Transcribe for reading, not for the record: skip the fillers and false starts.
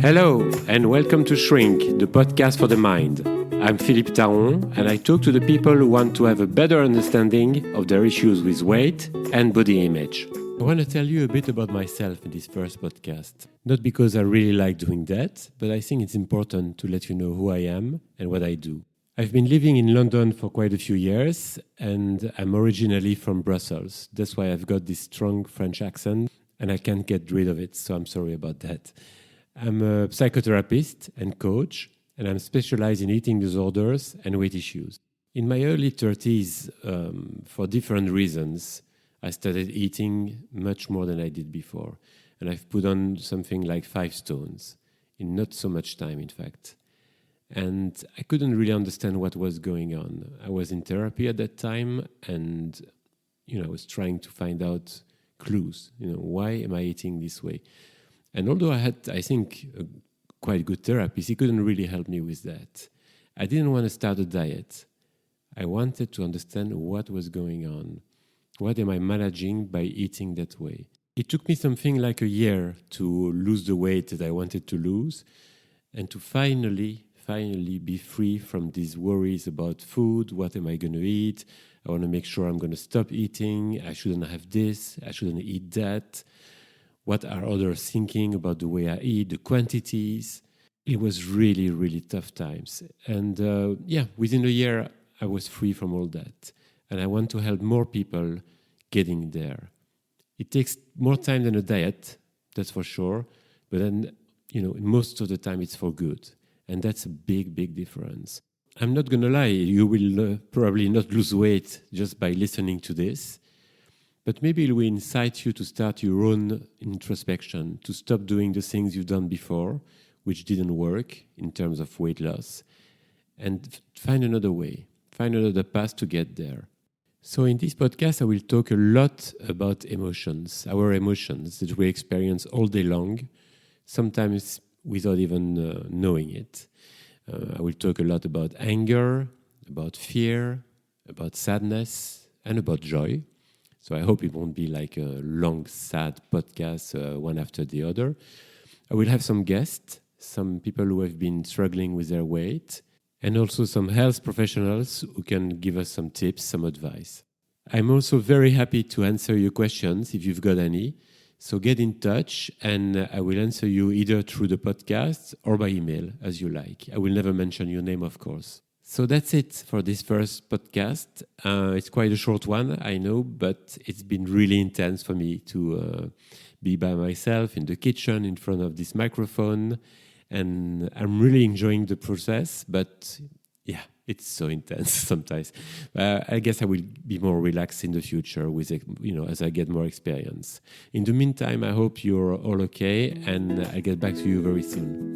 Hello, and welcome to Shrink, the podcast for the mind. I'm Philippe and I talk to the people who want to have a better understanding of their issues with weight and body image. I want to tell you a bit about myself in this first podcast. Not because I really like doing that, but I think it's important to let you know who I am and what I do. I've been living in London for quite a few years, and I'm originally from Brussels. That's why I've got this strong French accent, and I can't get rid of it, so I'm sorry about that. I'm a psychotherapist and coach, and I'm specialized in eating disorders and weight issues. In my early 30s, for different reasons, I started eating much more than I did before. And I've put on something like 5 stones in not so much time, in fact. And I couldn't really understand what was going on. I was in therapy at that time, and I was trying to find out clues. Why am I eating this way? And although I had, I think, a quite good therapist, he couldn't really help me with that. I didn't want to start a diet. I wanted to understand what was going on. What am I managing by eating that way? It took me something like a year to lose the weight that I wanted to lose and to finally be free from these worries about food. What am I going to eat? I want to make sure I'm going to stop eating. I shouldn't have this. I shouldn't eat that. What are others thinking about the way I eat, the quantities? It was really, really tough times. And within a year, I was free from all that. And I want to help more people getting there. It takes more time than a diet, that's for sure. But then, most of the time it's for good. And that's a big, big difference. I'm not going to lie, you will probably not lose weight just by listening to this. But maybe it will incite you to start your own introspection, to stop doing the things you've done before, which didn't work in terms of weight loss, and find another way, find another path to get there. So in this podcast, I will talk a lot about emotions, our emotions that we experience all day long, sometimes without even knowing it. I will talk a lot about anger, about fear, about sadness, and about joy. So I hope it won't be like a long, sad podcast, one after the other. I will have some guests, some people who have been struggling with their weight, and also some health professionals who can give us some tips, some advice. I'm also very happy to answer your questions if you've got any. So get in touch, and I will answer you either through the podcast or by email, as you like. I will never mention your name, of course. So that's it for this first podcast. It's quite a short one, I know, but it's been really intense for me to be by myself in the kitchen in front of this microphone. And I'm really enjoying the process, but yeah, it's so intense sometimes. I guess I will be more relaxed in the future with, as I get more experience. In the meantime, I hope you're all okay, and I'll get back to you very soon.